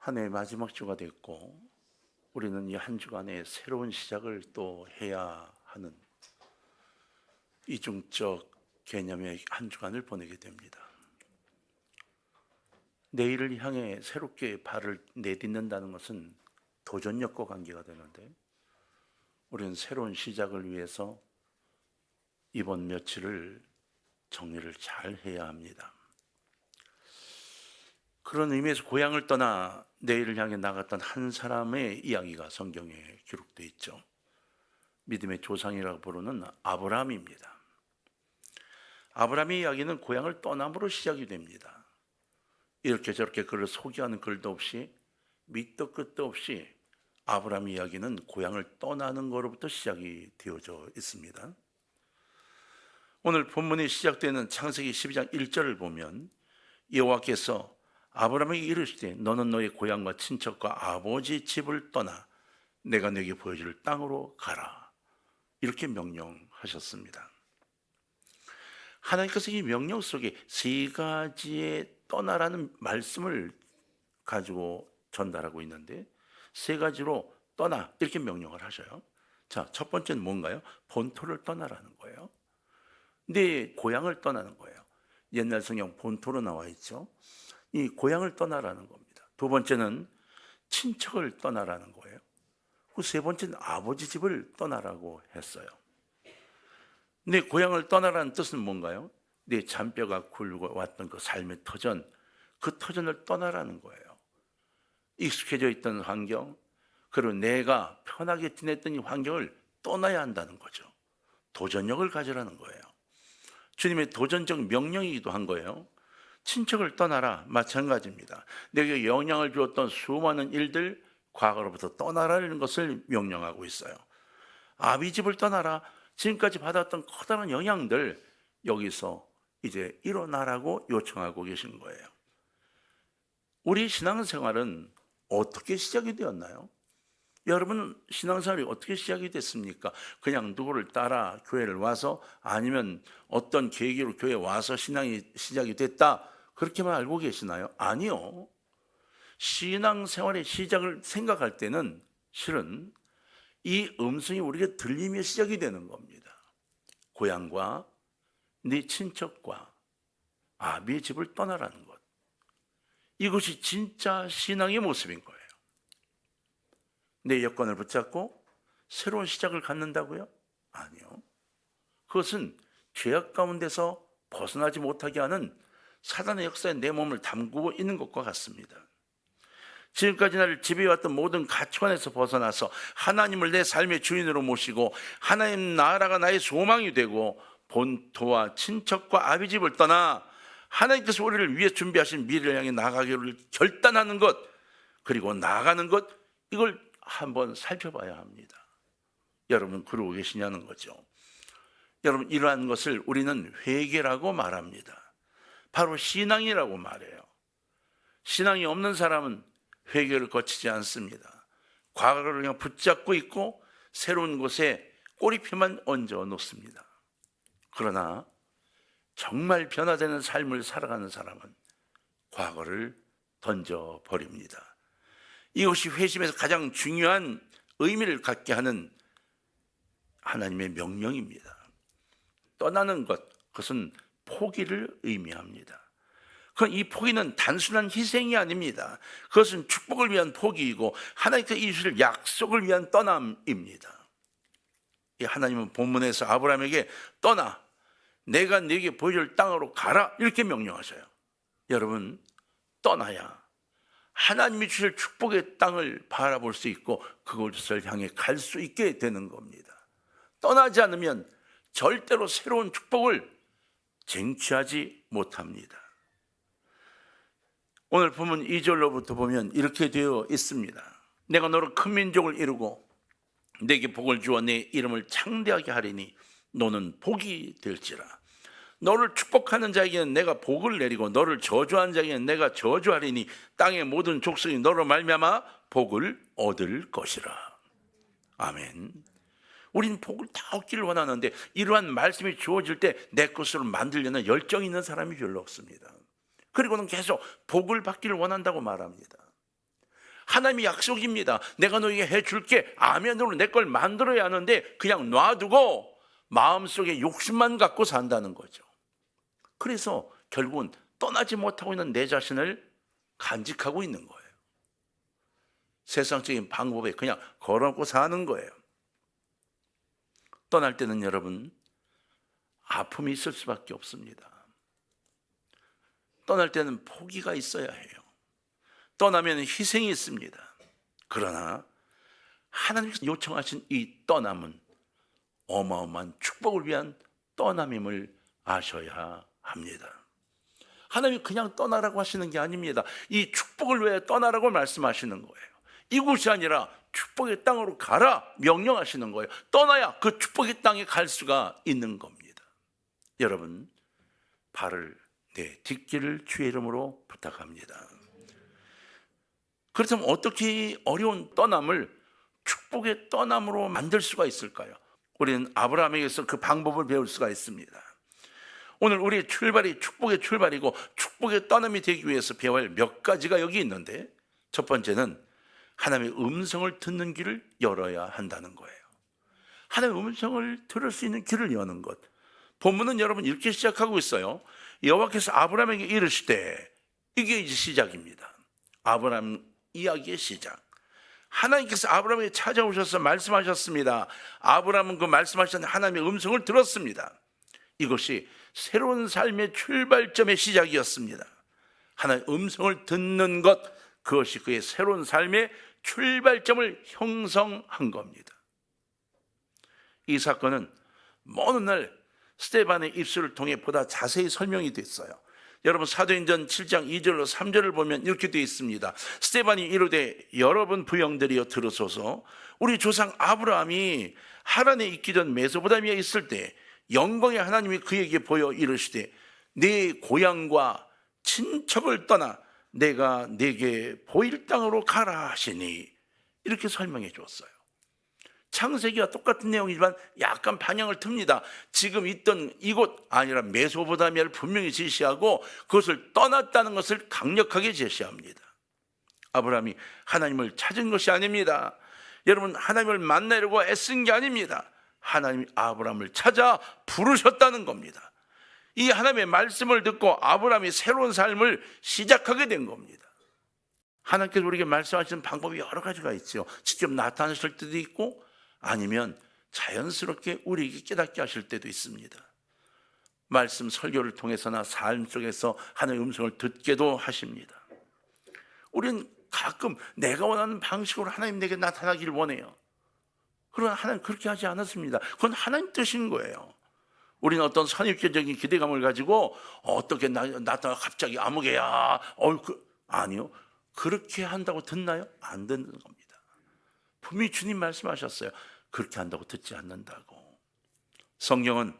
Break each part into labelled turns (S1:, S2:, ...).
S1: 한 해의 마지막 주가 됐고 우리는 이 한 주간에 새로운 시작을 또 해야 하는 이중적 개념의 한 주간을 보내게 됩니다. 내일을 향해 새롭게 발을 내딛는다는 것은 도전력과 관계가 되는데 우리는 새로운 시작을 위해서 이번 며칠을 정리를 잘 해야 합니다. 그런 의미에서 고향을 떠나 내일을 향해 나갔던 한 사람의 이야기가 성경에 기록되어 있죠. 믿음의 조상이라고 부르는 아브라함입니다. 아브라함의 이야기는 고향을 떠남으로 시작이 됩니다. 이렇게 저렇게 그를 소개하는 글도 없이 밑도 끝도 없이 아브라함의 이야기는 고향을 떠나는 것으로부터 시작이 되어져 있습니다. 오늘 본문이 시작되는 창세기 12장 1절을 보면 여호와께서 아브라함에게 이르시되 너는 너의 고향과 친척과 아버지 집을 떠나 내가 네게 보여줄 땅으로 가라, 이렇게 명령하셨습니다. 하나님께서 이 명령 속에 세 가지의 떠나라는 말씀을 가지고 전달하고 있는데 세 가지로 떠나 이렇게 명령을 하셔요. 자, 첫 번째는 뭔가요? 본토를 떠나라는 거예요. 네 고향을 떠나는 거예요. 옛날 성경 본토로 나와 있죠. 이 고향을 떠나라는 겁니다. 두 번째는 친척을 떠나라는 거예요. 그 세 번째는 아버지 집을 떠나라고 했어요. 내 고향을 떠나라는 뜻은 뭔가요? 내 잔뼈가 굴고 왔던 그 삶의 터전, 그 터전을 떠나라는 거예요. 익숙해져 있던 환경, 그리고 내가 편하게 지냈던 이 환경을 떠나야 한다는 거죠. 도전력을 가지라는 거예요. 주님의 도전적 명령이기도 한 거예요. 친척을 떠나라, 마찬가지입니다. 내게 영향을 주었던 수많은 일들, 과거로부터 떠나라는 것을 명령하고 있어요. 아비 집을 떠나라, 지금까지 받았던 커다란 영향들 여기서 이제 일어나라고 요청하고 계신 거예요. 우리 신앙생활은 어떻게 시작이 되었나요? 여러분 신앙생활이 어떻게 시작이 됐습니까? 그냥 누구를 따라 교회를 와서 아니면 어떤 계기로 교회에 와서 신앙이 시작이 됐다, 그렇게만 알고 계시나요? 아니요. 신앙생활의 시작을 생각할 때는 실은 이 음성이 우리에게 들리며 시작이 되는 겁니다. 고향과 네 친척과 아비의 집을 떠나라는 것, 이것이 진짜 신앙의 모습인 거예요. 내 여건을 붙잡고 새로운 시작을 갖는다고요? 아니요. 그것은 죄악 가운데서 벗어나지 못하게 하는 사단의 역사에 내 몸을 담그고 있는 것과 같습니다. 지금까지 나를 지배해왔던 모든 가치관에서 벗어나서 하나님을 내 삶의 주인으로 모시고 하나님 나라가 나의 소망이 되고 본토와 친척과 아비 집을 떠나 하나님께서 우리를 위해 준비하신 미래를 향해 나아가기를 결단하는 것, 그리고 나아가는 것, 이걸 한번 살펴봐야 합니다. 여러분 그러고 계시냐는 거죠. 여러분 이러한 것을 우리는 회개라고 말합니다. 바로 신앙이라고 말해요. 신앙이 없는 사람은 회개를 거치지 않습니다. 과거를 그냥 붙잡고 있고 새로운 곳에 꼬리표만 얹어 놓습니다. 그러나 정말 변화되는 삶을 살아가는 사람은 과거를 던져버립니다. 이것이 회심에서 가장 중요한 의미를 갖게 하는 하나님의 명령입니다. 떠나는 것, 그것은 포기를 의미합니다. 이 포기는 단순한 희생이 아닙니다. 그것은 축복을 위한 포기이고 하나님께서 이루실 약속을 위한 떠남입니다. 하나님은 본문에서 아브라함에게 떠나 내가 네게 보여줄 땅으로 가라, 이렇게 명령하셔요. 여러분 떠나야 하나님이 주실 축복의 땅을 바라볼 수 있고 그것을 향해 갈 수 있게 되는 겁니다. 떠나지 않으면 절대로 새로운 축복을 쟁취하지 못합니다. 오늘 보면 2절로부터 보면 이렇게 되어 있습니다. 내가 너로 큰 민족을 이루고 내게 복을 주어 내 이름을 창대하게 하리니 너는 복이 될지라. 너를 축복하는 자에게는 내가 복을 내리고 너를 저주하는 자에게는 내가 저주하리니 땅의 모든 족속이 너로 말미암아 복을 얻을 것이라. 아멘. 우린 복을 다 얻기를 원하는데 이러한 말씀이 주어질 때 내 것으로 만들려는 열정이 있는 사람이 별로 없습니다. 그리고는 계속 복을 받기를 원한다고 말합니다. 하나님의 약속입니다. 내가 너에게 해줄게. 아멘으로 내 걸 만들어야 하는데 그냥 놔두고 마음속에 욕심만 갖고 산다는 거죠. 그래서 결국은 떠나지 못하고 있는 내 자신을 간직하고 있는 거예요. 세상적인 방법에 그냥 걸어놓고 사는 거예요. 떠날 때는 여러분 아픔이 있을 수밖에 없습니다. 떠날 때는 포기가 있어야 해요. 떠나면 희생이 있습니다. 그러나 하나님께서 요청하신 이 떠남은 어마어마한 축복을 위한 떠남임을 아셔야 합니다. 하나님이 그냥 떠나라고 하시는 게 아닙니다. 이 축복을 위해 떠나라고 말씀하시는 거예요. 이곳이 아니라 축복의 땅으로 가라 명령하시는 거예요. 떠나야 그 축복의 땅에 갈 수가 있는 겁니다. 여러분, 발을 딛기를 주의 이름으로 부탁합니다. 그렇다면 어떻게 어려운 떠남을 축복의 떠남으로 만들 수가 있을까요? 우리는 아브라함에게서 그 방법을 배울 수가 있습니다. 오늘 우리의 출발이 축복의 출발이고 축복의 떠남이 되기 위해서 배워야 할 몇 가지가 여기 있는데, 첫 번째는 하나님의 음성을 듣는 길을 열어야 한다는 거예요. 하나님의 음성을 들을 수 있는 길을 여는 것. 본문은 여러분 이렇게 시작하고 있어요. 여호와께서 아브라함에게 이르시되, 이게 이제 시작입니다. 아브라함 이야기의 시작. 하나님께서 아브라함에게 찾아오셔서 말씀하셨습니다. 아브라함은 그 말씀하신 하나님의 음성을 들었습니다. 이것이 새로운 삶의 출발점의 시작이었습니다. 하나님의 음성을 듣는 것, 그것이 그의 새로운 삶의 출발점을 형성한 겁니다. 이 사건은 먼 날 스데반의 입술을 통해 보다 자세히 설명이 됐어요. 여러분 사도행전 7장 2절로 3절을 보면 이렇게 되어 있습니다. 스데반이 이르되, 여러분 부형들이여 들으소서. 우리 조상 아브라함이 하란에 있기 전 메소포타미아에 있을 때 영광의 하나님이 그에게 보여 이르시되, 네 고향과 친척을 떠나 내가 네게 보일 땅으로 가라 하시니, 이렇게 설명해 주었어요. 창세기와 똑같은 내용이지만 약간 방향을 틉니다. 지금 있던 이곳 아니라 메소포타미아를 분명히 제시하고 그것을 떠났다는 것을 강력하게 제시합니다. 아브라함이 하나님을 찾은 것이 아닙니다. 여러분, 하나님을 만나려고 애쓴 게 아닙니다. 하나님이 아브라함을 찾아 부르셨다는 겁니다. 이 하나님의 말씀을 듣고 아브라함이 새로운 삶을 시작하게 된 겁니다. 하나님께서 우리에게 말씀하시는 방법이 여러 가지가 있죠. 직접 나타나실 때도 있고 아니면 자연스럽게 우리에게 깨닫게 하실 때도 있습니다. 말씀 설교를 통해서나 삶 속에서 하나님의 음성을 듣게도 하십니다. 우리는 가끔 내가 원하는 방식으로 하나님 내게 나타나기를 원해요. 그러나 하나님 그렇게 하지 않았습니다. 그건 하나님 뜻인 거예요. 우리는 어떤 선입견적인 기대감을 가지고 어떻게 나타나 갑자기 아무개야 아니요, 그렇게 한다고 듣나요? 안 듣는 겁니다. 분명히 주님 말씀하셨어요. 그렇게 한다고 듣지 않는다고. 성경은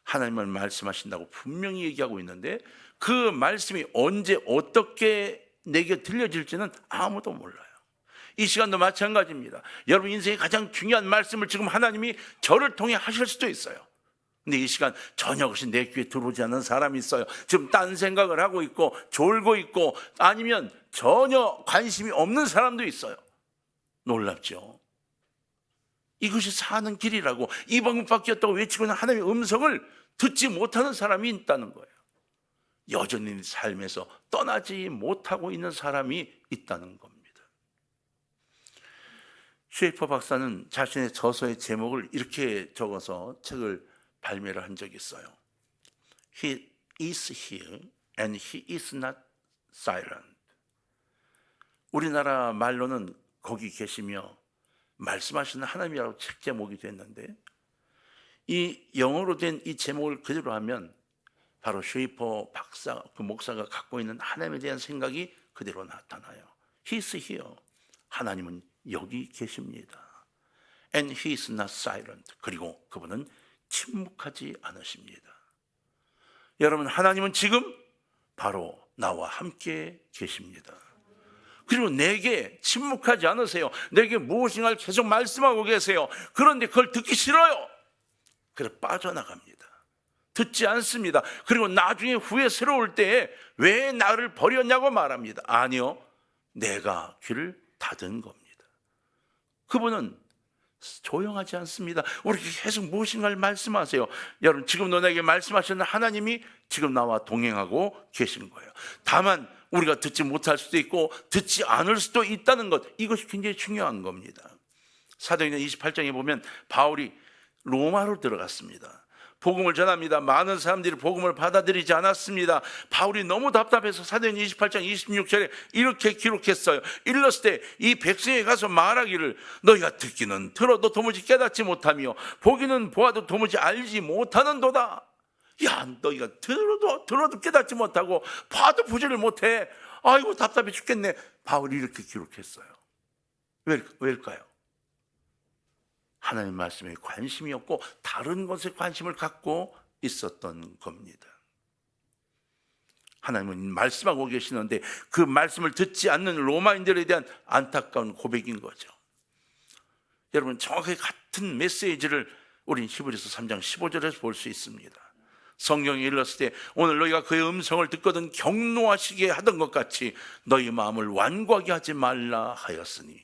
S1: 하나님을 말씀하신다고 분명히 얘기하고 있는데 그 말씀이 언제 어떻게 내게 들려질지는 아무도 몰라요. 이 시간도 마찬가지입니다. 여러분 인생의 가장 중요한 말씀을 지금 하나님이 저를 통해 하실 수도 있어요. 근데 이 시간 전혀 그것이 내 귀에 들어오지 않는 사람이 있어요. 지금 딴 생각을 하고 있고 졸고 있고 아니면 전혀 관심이 없는 사람도 있어요. 놀랍죠? 이것이 사는 길이라고, 이 방법밖에 없다고 외치고 있는 하나님의 음성을 듣지 못하는 사람이 있다는 거예요. 여전히 삶에서 떠나지 못하고 있는 사람이 있다는 겁니다. 쉐이퍼 박사는 자신의 저서의 제목을 이렇게 적어서 책을 발매를 한 적이 있어요. He is here and he is not silent. 우리나라 말로는 거기 계시며 말씀하시는 하나님이라고 책 제목이 됐는데, 이 영어로 된 이 제목을 그대로 하면 바로 쉐이퍼 박사, 그 목사가 갖고 있는 하나님에 대한 생각이 그대로 나타나요. He is here. 하나님은 여기 계십니다. And he is not silent. 그리고 그분은 침묵하지 않으십니다. 여러분, 하나님은 지금 바로 나와 함께 계십니다. 그리고 내게 침묵하지 않으세요. 내게 무엇인가를 계속 말씀하고 계세요. 그런데 그걸 듣기 싫어요. 그래서 빠져나갑니다. 듣지 않습니다. 그리고 나중에 후회스러울 때에 왜 나를 버렸냐고 말합니다. 아니요, 내가 귀를 닫은 겁니다. 그분은 조용하지 않습니다. 우리에게 계속 무엇인가를 말씀하세요. 여러분, 지금 너에게 말씀하시는 하나님이 지금 나와 동행하고 계신 거예요. 다만 우리가 듣지 못할 수도 있고 듣지 않을 수도 있다는 것, 이것이 굉장히 중요한 겁니다. 사도행전 28장에 보면 바울이 로마로 들어갔습니다. 복음을 전합니다. 많은 사람들이 복음을 받아들이지 않았습니다. 바울이 너무 답답해서 사도행전 28장 26절에 이렇게 기록했어요. 이르렀을 때 이 백성에 가서 말하기를 너희가 듣기는 들어도 도무지 깨닫지 못하며 보기는 보아도 도무지 알지 못하는도다. 야, 너희가 들어도 깨닫지 못하고 봐도 보지를 못해. 아이고 답답해 죽겠네. 바울이 이렇게 기록했어요. 왜일까요? 하나님 말씀에 관심이 없고 다른 것에 관심을 갖고 있었던 겁니다. 하나님은 말씀하고 계시는데 그 말씀을 듣지 않는 로마인들에 대한 안타까운 고백인 거죠. 여러분, 정확하게 같은 메시지를 우린 히브리서 3장 15절에서 볼 수 있습니다. 성경에 일렀을 때 오늘 너희가 그의 음성을 듣거든 경노하시게 하던 것 같이 너희 마음을 완고하게 하지 말라 하였으니,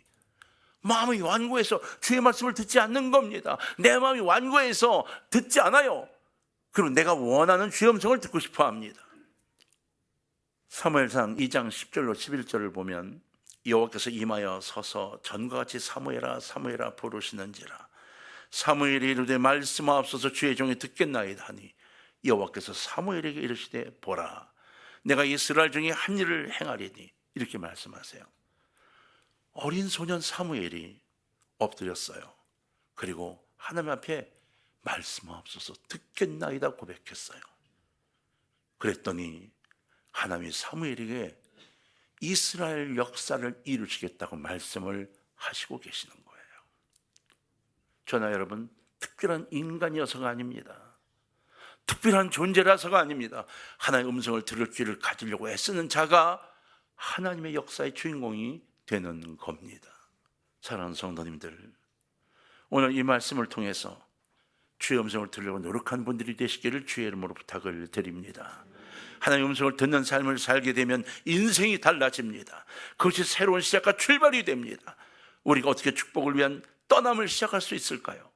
S1: 마음이 완고해서 주의 말씀을 듣지 않는 겁니다. 내 마음이 완고해서 듣지 않아요. 그럼 내가 원하는 주의 음성을 듣고 싶어 합니다. 사무엘상 2장 10절로 11절을 보면 여호와께서 임하여 서서 전과 같이 사무엘아 사무엘아 부르시는지라. 사무엘이 이르되 말씀하옵소서 주의 종이 듣겠나이다 하니 여호와께서 사무엘에게 이르시되 보라 내가 이스라엘 중에 한 일을 행하리니, 이렇게 말씀하세요. 어린 소년 사무엘이 엎드렸어요. 그리고 하나님 앞에 말씀하옵소서 듣겠나이다 고백했어요. 그랬더니 하나님이 사무엘에게 이스라엘 역사를 이루시겠다고 말씀을 하시고 계시는 거예요. 저나 여러분, 특별한 인간이어서가 아닙니다. 특별한 존재라서가 아닙니다. 하나님의 음성을 들을 귀를 가지려고 애쓰는 자가 하나님의 역사의 주인공이 되는 겁니다. 사랑하는 성도님들, 오늘 이 말씀을 통해서 주의 음성을 들으려고 노력한 분들이 되시기를 주의 이름으로 부탁을 드립니다. 하나님의 음성을 듣는 삶을 살게 되면 인생이 달라집니다. 그것이 새로운 시작과 출발이 됩니다. 우리가 어떻게 축복을 위한 떠남을 시작할 수 있을까요?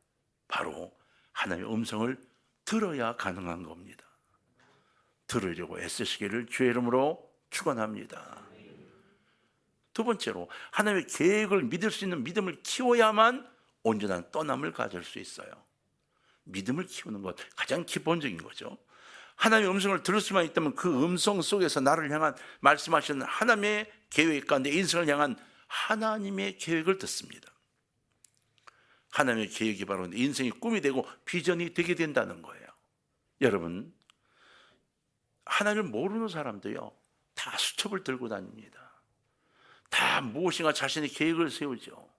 S1: 바로 하나님의 음성을 들어야 가능한 겁니다. 들으려고 애쓰시기를 주의 이름으로 축원합니다. 두 번째로, 하나님의 계획을 믿을 수 있는 믿음을 키워야만 온전한 떠남을 가질 수 있어요. 믿음을 키우는 것, 가장 기본적인 거죠. 하나님의 음성을 들을 수만 있다면 그 음성 속에서 나를 향한 말씀하시는 하나님의 계획 가운데 인생을 향한 하나님의 계획을 듣습니다. 하나님의 계획이 바로 인생의 꿈이 되고 비전이 되게 된다는 거예요. 여러분, 하나님을 모르는 사람도요, 다 수첩을 들고 다닙니다. 다 무엇인가 자신의 계획을 세우죠.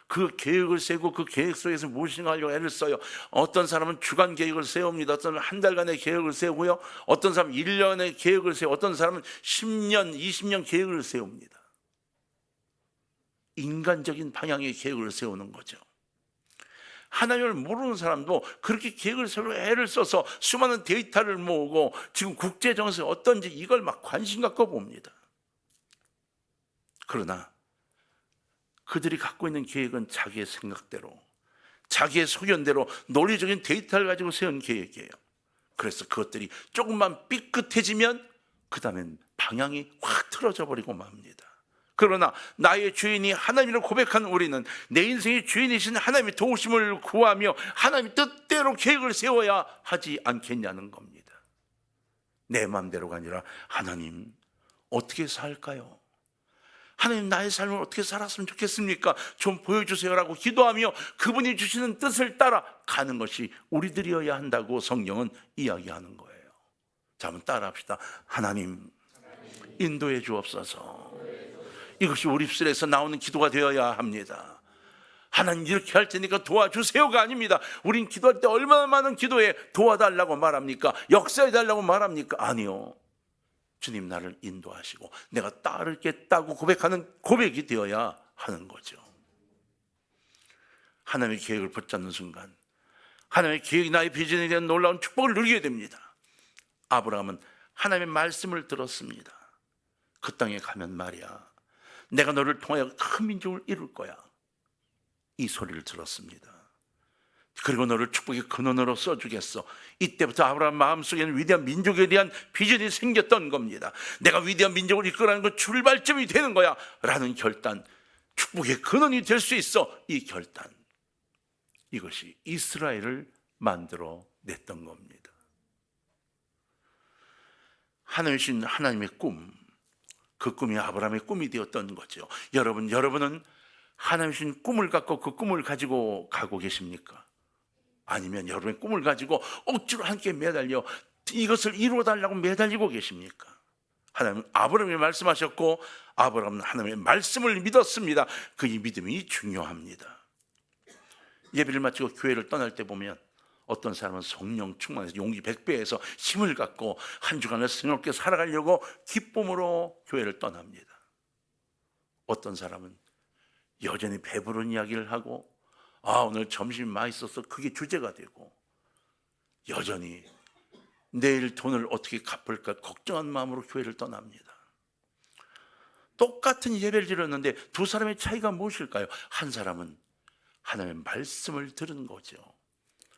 S1: 그 계획을 세우고 그 계획 속에서 무엇인가 하려고 애를 써요. 어떤 사람은 주간 계획을 세웁니다. 어떤 사람은 한 달간의 계획을 세우고요. 어떤 사람은 1년의 계획을 세우고 어떤 사람은 10년, 20년 계획을 세웁니다. 인간적인 방향의 계획을 세우는 거죠. 하나님을 모르는 사람도 그렇게 계획을 세우고 애를 써서 수많은 데이터를 모으고 지금 국제정세가 어떤지 이걸 막 관심 갖고 봅니다. 그러나 그들이 갖고 있는 계획은 자기의 생각대로, 자기의 소견대로 논리적인 데이터를 가지고 세운 계획이에요. 그래서 그것들이 조금만 삐끗해지면 그 다음엔 방향이 확 틀어져 버리고 맙니다. 그러나 나의 주인이 하나님을 고백한 우리는 내 인생의 주인이신 하나님의 도우심을 구하며 하나님의 뜻대로 계획을 세워야 하지 않겠냐는 겁니다. 내 마음대로가 아니라 하나님 어떻게 살까요? 하나님 나의 삶을 어떻게 살았으면 좋겠습니까? 좀 보여주세요라고 기도하며 그분이 주시는 뜻을 따라 가는 것이 우리들이어야 한다고 성경은 이야기하는 거예요. 자, 한번 따라합시다. 하나님 인도해 주옵소서. 이것이 우리 입술에서 나오는 기도가 되어야 합니다. 하나님 이렇게 할 테니까 도와주세요가 아닙니다. 우린 기도할 때 얼마나 많은 기도에 도와달라고 말합니까? 역사해달라고 말합니까? 아니요. 주님 나를 인도하시고 내가 따르겠다고 고백하는 고백이 되어야 하는 거죠. 하나님의 계획을 붙잡는 순간 하나님의 계획이 나의 비전에 대한 놀라운 축복을 누리게 됩니다. 아브라함은 하나님의 말씀을 들었습니다. 그 땅에 가면 말이야, 내가 너를 통하여 큰 민족을 이룰 거야. 이 소리를 들었습니다. 그리고 너를 축복의 근원으로 써주겠어. 이때부터 아브라함 마음속에는 위대한 민족에 대한 비전이 생겼던 겁니다. 내가 위대한 민족을 이끌어가는 건 출발점이 되는 거야 라는 결단, 축복의 근원이 될 수 있어. 이 결단, 이것이 이스라엘을 만들어 냈던 겁니다. 하나님이신 하나님의 꿈, 그 꿈이 아브라함의 꿈이 되었던 거죠. 여러분은 하나님이신 꿈을 갖고 그 꿈을 가지고 가고 계십니까? 아니면 여러분의 꿈을 가지고 억지로 함께 매달려 이것을 이루어달라고 매달리고 계십니까? 하나님 아브라함이 말씀하셨고 아브라함은 하나님의 말씀을 믿었습니다. 그 이 믿음이 중요합니다. 예배를 마치고 교회를 떠날 때 보면 어떤 사람은 성령 충만해서 용기 100배에서 힘을 갖고 한 주간을 새롭게 살아가려고 기쁨으로 교회를 떠납니다. 어떤 사람은 여전히 배부른 이야기를 하고 오늘 점심이 맛있어서 그게 주제가 되고 여전히 내일 돈을 어떻게 갚을까 걱정한 마음으로 교회를 떠납니다. 똑같은 예배를 드렸는데 두 사람의 차이가 무엇일까요? 한 사람은 하나님의 말씀을 들은 거죠.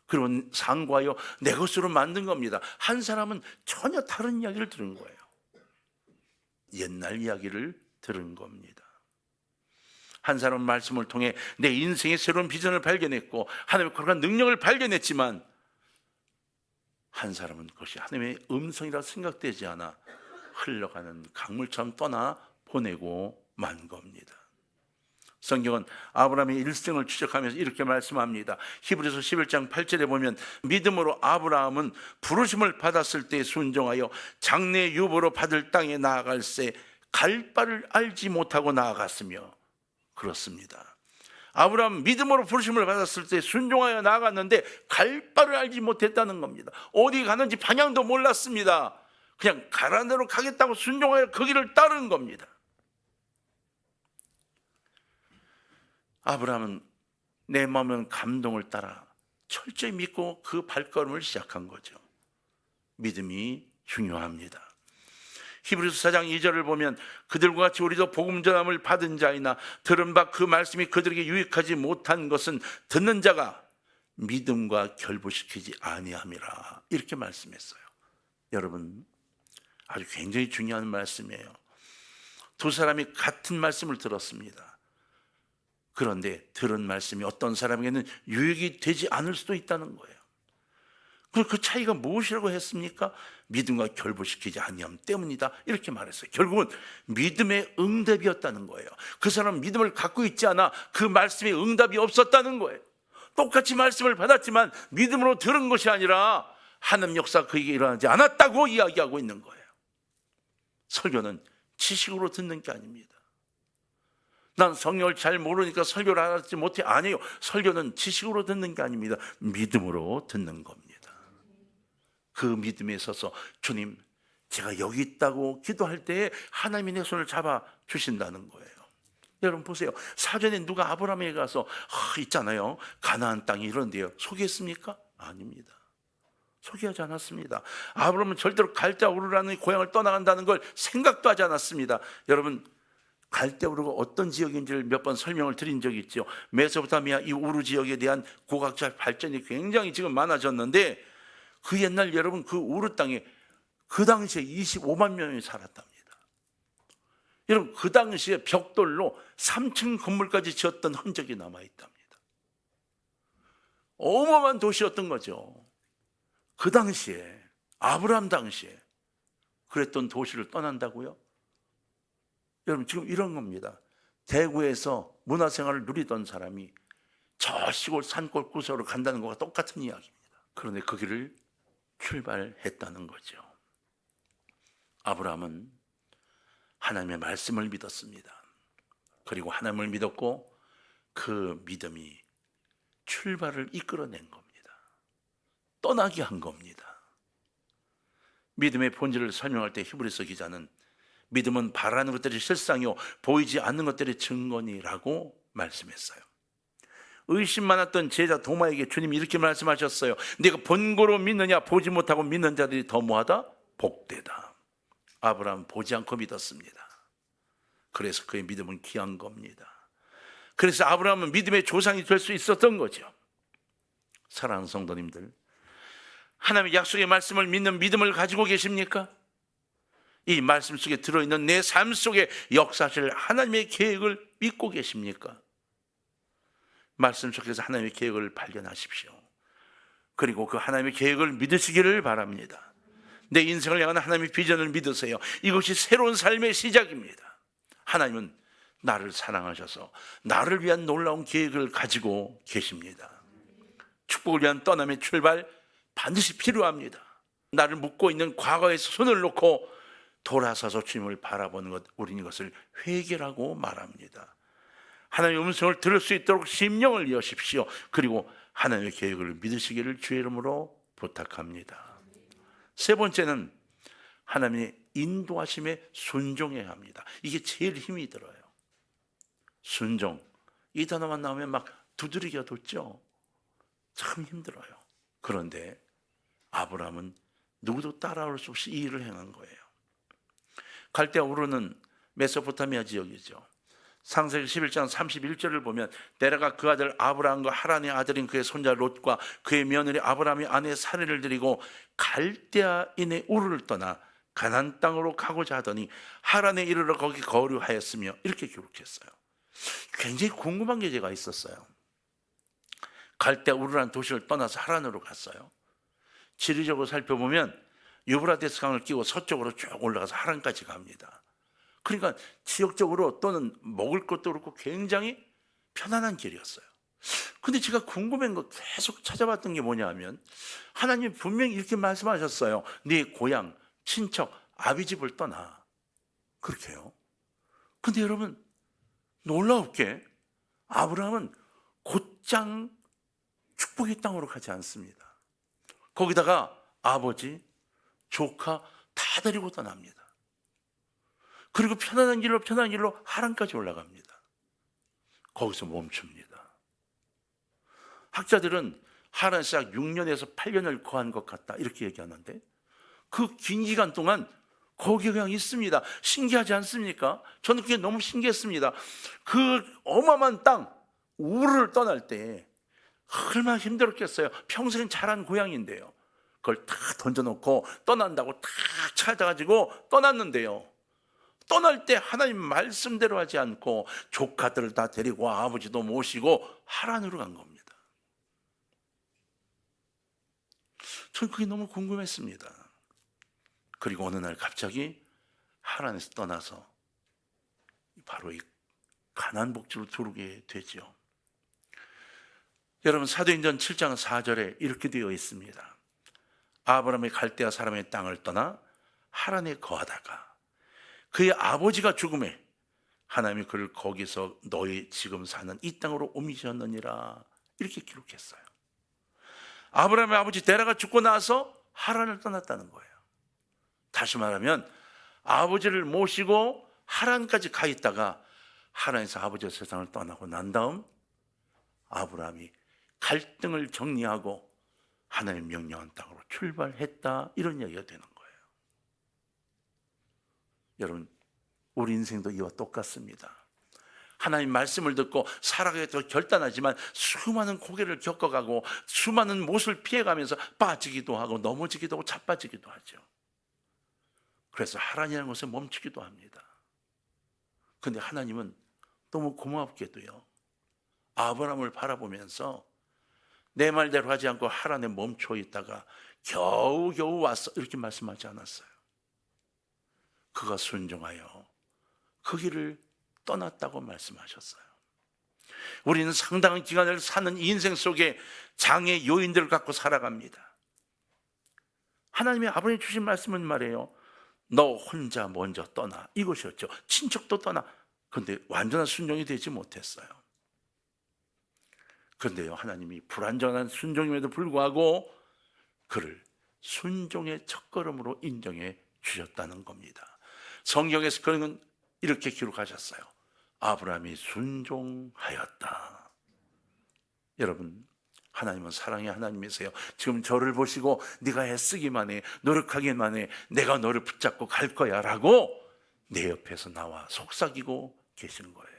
S1: 그리고 상고하여 내 것으로 만든 겁니다. 한 사람은 전혀 다른 이야기를 들은 거예요. 옛날 이야기를 들은 겁니다. 한 사람은 말씀을 통해 내 인생의 새로운 비전을 발견했고 하나님의 거룩한 능력을 발견했지만 한 사람은 그것이 하나님의 음성이라 생각되지 않아 흘러가는 강물처럼 떠나 보내고 만 겁니다. 성경은 아브라함의 일생을 추적하면서 이렇게 말씀합니다. 히브리서 11장 8절에 보면 믿음으로 아브라함은 부르심을 받았을 때 순종하여 장래 유보로 받을 땅에 나아갈새 갈 바를 알지 못하고 나아갔으며, 그렇습니다. 아브라함 믿음으로 부르심을 받았을 때 순종하여 나아갔는데 갈 바를 알지 못했다는 겁니다. 어디 가는지 방향도 몰랐습니다. 그냥 가라는 대로 가겠다고 순종하여 그 길을 따른 겁니다. 아브라함은 내 마음은 감동을 따라 철저히 믿고 그 발걸음을 시작한 거죠. 믿음이 중요합니다. 히브리서 4장 2절을 보면 그들과 같이 우리도 복음 전함을 받은 자이나 들은 바 그 말씀이 그들에게 유익하지 못한 것은 듣는 자가 믿음과 결부시키지 아니함이라, 이렇게 말씀했어요. 여러분, 아주 굉장히 중요한 말씀이에요. 두 사람이 같은 말씀을 들었습니다. 그런데 들은 말씀이 어떤 사람에게는 유익이 되지 않을 수도 있다는 거예요. 그 차이가 무엇이라고 했습니까? 믿음과 결부시키지 아니함 때문이다, 이렇게 말했어요. 결국은 믿음의 응답이었다는 거예요. 그 사람은 믿음을 갖고 있지 않아 그 말씀에 응답이 없었다는 거예요. 똑같이 말씀을 받았지만 믿음으로 들은 것이 아니라 하나님 역사가 그에게 일어나지 않았다고 이야기하고 있는 거예요. 설교는 지식으로 듣는 게 아닙니다. 난 성경을 잘 모르니까 설교를 알지 못해. 아니에요. 설교는 지식으로 듣는 게 아닙니다. 믿음으로 듣는 겁니다. 그 믿음에 있어서 주님, 제가 여기 있다고 기도할 때에 하나님이 내 손을 잡아 주신다는 거예요. 여러분 보세요. 사전에 누가 아브라함에게 가서 있잖아요, 가나안 땅이 이런데요, 소개했습니까? 아닙니다. 소개하지 않았습니다. 아브라함은 절대로 갈대 우르라는 고향을 떠나간다는 걸 생각도 하지 않았습니다. 여러분, 갈대 우르가 어떤 지역인지를 몇 번 설명을 드린 적이 있죠. 메소포타미아 이 우르 지역에 대한 고고학적 발전이 굉장히 지금 많아졌는데 그 옛날 여러분 그 우르 땅에 그 당시에 25만 명이 살았답니다. 여러분 그 당시에 벽돌로 3층 건물까지 지었던 흔적이 남아있답니다. 어마어마한 도시였던 거죠. 그 당시에, 아브라함 당시에 그랬던 도시를 떠난다고요? 여러분 지금 이런 겁니다. 대구에서 문화생활을 누리던 사람이 저 시골 산골 구석으로 간다는 것과 똑같은 이야기입니다. 그런데 그 길을 출발했다는 거죠. 아브라함은 하나님의 말씀을 믿었습니다. 그리고 하나님을 믿었고 그 믿음이 출발을 이끌어낸 겁니다. 떠나게 한 겁니다. 믿음의 본질을 설명할 때 히브리서 기자는 믿음은 바라는 것들이 실상이요 보이지 않는 것들의 증거니라고 말씀했어요. 의심 많았던 제자 도마에게 주님이 이렇게 말씀하셨어요. 네가 본고로 믿느냐? 보지 못하고 믿는 자들이 더 뭐하다? 복되다. 아브라함은 보지 않고 믿었습니다. 그래서 그의 믿음은 귀한 겁니다. 그래서 아브라함은 믿음의 조상이 될 수 있었던 거죠. 사랑하는 성도님들, 하나님의 약속의 말씀을 믿는 믿음을 가지고 계십니까? 이 말씀 속에 들어있는 내 삶 속에 역사하실 하나님의 계획을 믿고 계십니까? 말씀 속에서 하나님의 계획을 발견하십시오. 그리고 그 하나님의 계획을 믿으시기를 바랍니다. 내 인생을 향한 하나님의 비전을 믿으세요. 이것이 새로운 삶의 시작입니다. 하나님은 나를 사랑하셔서 나를 위한 놀라운 계획을 가지고 계십니다. 축복을 위한 떠남의 출발 반드시 필요합니다. 나를 묶고 있는 과거에서 손을 놓고 돌아서서 주님을 바라보는 것, 우리는 이것을 회개라고 말합니다. 하나님의 음성을 들을 수 있도록 심령을 여십시오. 그리고 하나님의 계획을 믿으시기를 주의 이름으로 부탁합니다. 세 번째는 하나님의 인도하심에 순종해야 합니다. 이게 제일 힘이 들어요. 순종, 이 단어만 나오면 막 두드리기가 돋죠. 참 힘들어요. 그런데 아브라함은 누구도 따라올 수 없이 이 일을 행한 거예요. 갈대아 우르는 메소포타미아 지역이죠. 창세기 11장 31절을 보면 데라가 그 아들 아브라함과 하란의 아들인 그의 손자 롯과 그의 며느리 아브라함이 아내 사례를 드리고 갈대아인의 우르를 떠나 가나안 땅으로 가고자 하더니 하란에 이르러 거기 거류하였으며, 이렇게 기록했어요. 굉장히 궁금한 게 제가 있었어요. 갈대아 우르라는 도시를 떠나서 하란으로 갔어요. 지리적으로 살펴보면 유브라데스 강을 끼고 서쪽으로 쭉 올라가서 하란까지 갑니다. 그러니까 지역적으로 또는 먹을 것도 그렇고 굉장히 편안한 길이었어요. 근데 제가 궁금한 거 계속 찾아봤던 게 뭐냐 하면, 하나님이 분명히 이렇게 말씀하셨어요. 네 고향, 친척, 아비집을 떠나. 그렇게 해요. 근데 여러분, 놀라웠게 아브라함은 곧장 축복의 땅으로 가지 않습니다. 거기다가 아버지, 조카 다 데리고 떠납니다. 그리고 편안한 길로 하란까지 올라갑니다. 거기서 멈춥니다. 학자들은 하란에서 약 6년에서 8년을 거한 것 같다, 이렇게 얘기하는데 그 긴 기간 동안 거기에 그냥 있습니다. 신기하지 않습니까? 저는 그게 너무 신기했습니다. 그 어마어마한 땅 우르를 떠날 때 얼마나 힘들었겠어요. 평생 자란 고향인데요. 그걸 다 던져놓고 떠난다고 다 찾아가지고 떠났는데요. 떠날 때 하나님 말씀대로 하지 않고 조카들을 다 데리고 아버지도 모시고 하란으로 간 겁니다. 전 그게 너무 궁금했습니다. 그리고 어느 날 갑자기 하란에서 떠나서 바로 이 가나안 복지로 들어오게 되죠. 여러분, 사도행전 7장 4절에 이렇게 되어 있습니다. 아브라함이 갈대아 사람의 땅을 떠나 하란에 거하다가 그의 아버지가 죽음에 하나님이 그를 거기서 너희 지금 사는 이 땅으로 옮기셨느니라, 이렇게 기록했어요. 아브라함의 아버지 데라가 죽고 나서 하란을 떠났다는 거예요. 다시 말하면 아버지를 모시고 하란까지 가 있다가 하란에서 아버지가 세상을 떠나고 난 다음 아브라함이 갈등을 정리하고 하나님 명령한 땅으로 출발했다, 이런 이야기가 되는 거예요. 여러분, 우리 인생도 이와 똑같습니다. 하나님 말씀을 듣고 살아가기도 결단하지만 수많은 고개를 겪어가고 수많은 못을 피해가면서 빠지기도 하고 넘어지기도 하고 자빠지기도 하죠. 그래서 하란이라는 곳에 멈추기도 합니다. 그런데 하나님은 너무 고맙게도요, 아브라함을 바라보면서 내 말대로 하지 않고 하란에 멈춰 있다가 겨우겨우 왔어, 이렇게 말씀하지 않았어요. 그가 순종하여 그 길을 떠났다고 말씀하셨어요. 우리는 상당한 기간을 사는 이 인생 속에 장애 요인들을 갖고 살아갑니다. 하나님이 아버님 주신 말씀은 말이에요. 너 혼자 먼저 떠나, 이것이었죠. 친척도 떠나. 그런데 완전한 순종이 되지 못했어요. 그런데요, 하나님이 불완전한 순종임에도 불구하고 그를 순종의 첫걸음으로 인정해 주셨다는 겁니다. 성경에서 그는 이렇게 기록하셨어요. 아브라함이 순종하였다. 여러분, 하나님은 사랑의 하나님이세요. 지금 저를 보시고 네가 애쓰기만 해, 노력하기만 해, 내가 너를 붙잡고 갈 거야 라고 내 옆에서 나와 속삭이고 계시는 거예요.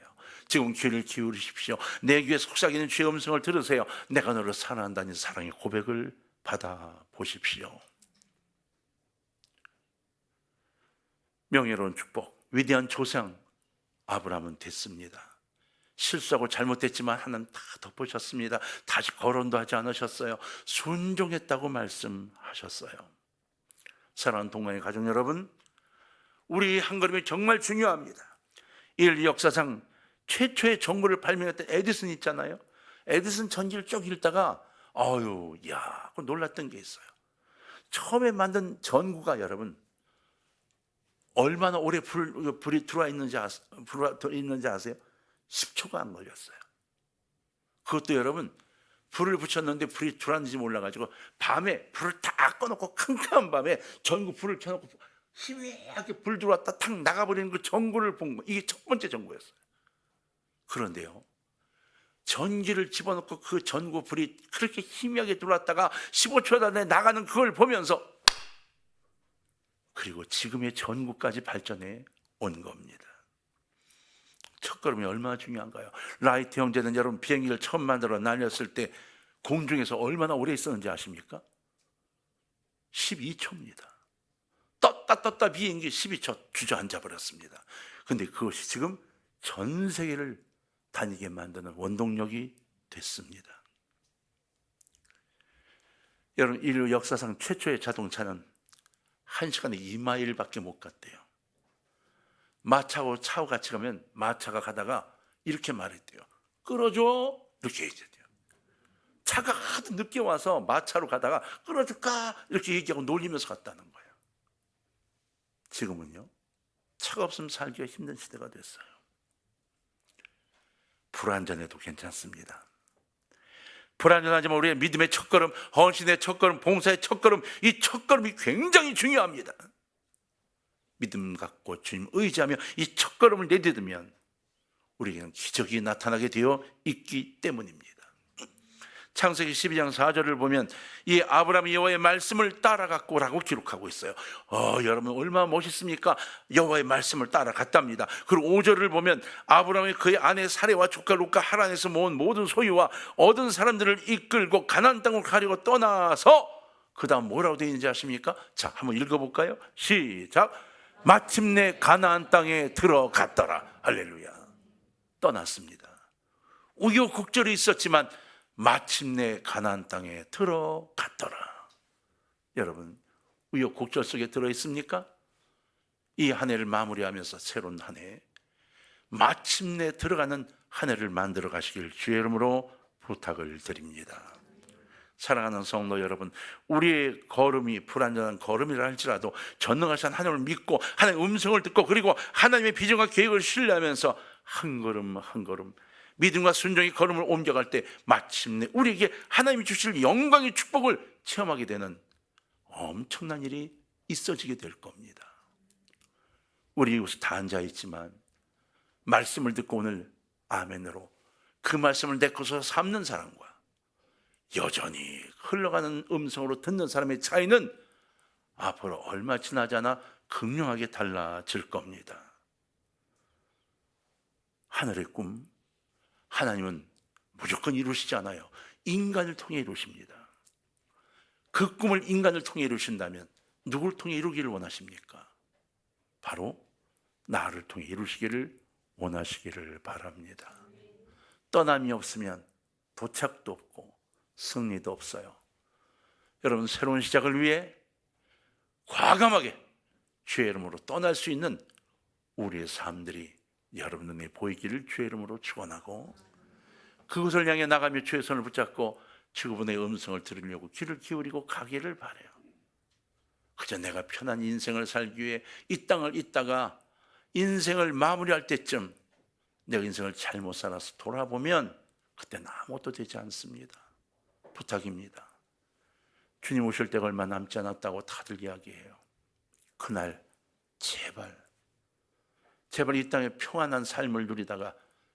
S1: 지금 귀를 기울이십시오. 내 귀에 속삭이는 주의 음성을 들으세요. 내가 너를 사랑한다는 사랑의 고백을 받아 보십시오. 명예로운 축복, 위대한 조상 아브라함은 됐습니다. 실수하고 잘못됐지만 하나님 다 덮으셨습니다. 다시 거론도 하지 않으셨어요. 순종했다고 말씀하셨어요. 사랑하는 동방의 가족 여러분, 우리 한 걸음이 정말 중요합니다. 인류 역사상 최초의 전구를 발명했던 에디슨 있잖아요. 에디슨 전기를 쭉 읽다가 그 놀랐던 게 있어요. 처음에 만든 전구가 여러분 얼마나 오래 불이 들어와 있는지 아세요? 10초가 안 걸렸어요. 그것도 여러분 불을 붙였는데 불이 들어왔는지 몰라가지고 밤에 불을 다 꺼놓고 캄캄한 밤에 전구 불을 켜놓고 희미하게 불 들어왔다 탁 나가버리는 그 전구를 본 거, 이게 첫 번째 전구였어요. 그런데요, 전기를 집어넣고 그 전구 불이 그렇게 희미하게 들어왔다가 15초 안에 나가는 그걸 보면서 그리고 지금의 전구까지 발전해 온 겁니다. 첫걸음이 얼마나 중요한가요? 라이트 형제는 여러분 비행기를 처음 만들어 날렸을 때 공중에서 얼마나 오래 있었는지 아십니까? 12초입니다. 떴다 비행기 12초 주저앉아 버렸습니다. 근데 그것이 지금 전 세계를 다니게 만드는 원동력이 됐습니다. 여러분, 인류 역사상 최초의 자동차는 1시간에 2마일밖에 못 갔대요. 마차하고 차하고 같이 가면 마차가 가다가 이렇게 말했대요. 끌어줘, 이렇게 얘기했대요. 차가 하도 늦게 와서 마차로 가다가 끌어줄까 이렇게 얘기하고 놀리면서 갔다는 거예요. 지금은요, 차가 없으면 살기가 힘든 시대가 됐어요. 불완전해도 괜찮습니다. 불완전하지만 우리의 믿음의 첫걸음, 헌신의 첫걸음, 봉사의 첫걸음, 이 첫걸음이 굉장히 중요합니다. 믿음 갖고 주님 의지하며 이 첫걸음을 내딛으면 우리에게는 기적이 나타나게 되어 있기 때문입니다. 창세기 12장 4절을 보면 이 아브라함이 여호와의 말씀을 따라갔고라고 기록하고 있어요. 여러분 얼마나 멋있습니까? 여호와의 말씀을 따라갔답니다. 그리고 5절을 보면 아브라함이 그의 아내 사레와 조카 롯과 하란에서 모은 모든 소유와 얻은 사람들을 이끌고 가나안 땅으로 가려고 떠나서 그 다음 뭐라고 되어 있는지 아십니까? 자, 한번 읽어볼까요? 시작. 마침내 가나안 땅에 들어갔더라. 할렐루야. 떠났습니다. 우여곡절이 있었지만 마침내 가나안 땅에 들어갔더라. 여러분, 우여곡절 속에 들어있습니까? 이 한 해를 마무리하면서 새로운 한 해, 마침내 들어가는 한 해를 만들어 가시길 주의 이름으로 부탁을 드립니다. 사랑하는 성도 여러분, 우리의 걸음이 불완전한 걸음이라 할지라도 전능하신 하나님을 믿고 하나님의 음성을 듣고 그리고 하나님의 비전과 계획을 신뢰하면서 한 걸음 한 걸음 믿음과 순종의 걸음을 옮겨갈 때 마침내 우리에게 하나님이 주실 영광의 축복을 체험하게 되는 엄청난 일이 있어지게 될 겁니다. 우리 이곳에 다 앉아있지만 말씀을 듣고 오늘 아멘으로 그 말씀을 내코서 삼는 사람과 여전히 흘러가는 음성으로 듣는 사람의 차이는 앞으로 얼마 지나지 않아 극명하게 달라질 겁니다. 하늘의 꿈, 하나님은 무조건 이루시지 않아요. 인간을 통해 이루십니다. 그 꿈을 인간을 통해 이루신다면 누구를 통해 이루기를 원하십니까? 바로 나를 통해 이루시기를 원하시기를 바랍니다. 떠남이 없으면 도착도 없고 승리도 없어요. 여러분, 새로운 시작을 위해 과감하게 주의 이름으로 떠날 수 있는 우리의 삶들이 여러분 눈에 보이기를 주의 이름으로 축원하고 그곳을 향해 나가며 주의 손을 붙잡고 그분의 음성을 들으려고 귀를 기울이고 가기를 바라요. 그저 내가 편한 인생을 살기 위해 이 땅을 있다가 인생을 마무리할 때쯤 내가 인생을 잘못 살아서 돌아보면 그때는 아무것도 되지 않습니다. 부탁입니다. 주님 오실 때가 얼마 남지 않았다고 다들 이야기해요. 그날 제발 이 땅에 평안한 삶을 누리다가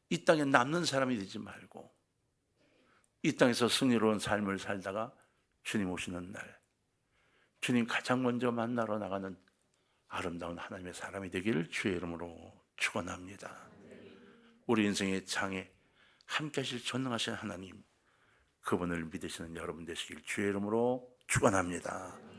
S1: 이 땅에 남는 사람이 되지 말고 이 땅에서 승리로운 삶을 살다가 주님 오시는 날 주님 가장 먼저 만나러 나가는 아름다운 하나님의 사람이 되기를 주의 이름으로 축원합니다. 우리 인생의 장에 함께 하실 전능하신 하나님, 그분을 믿으시는 여러분 되시길 주의 이름으로 축원합니다.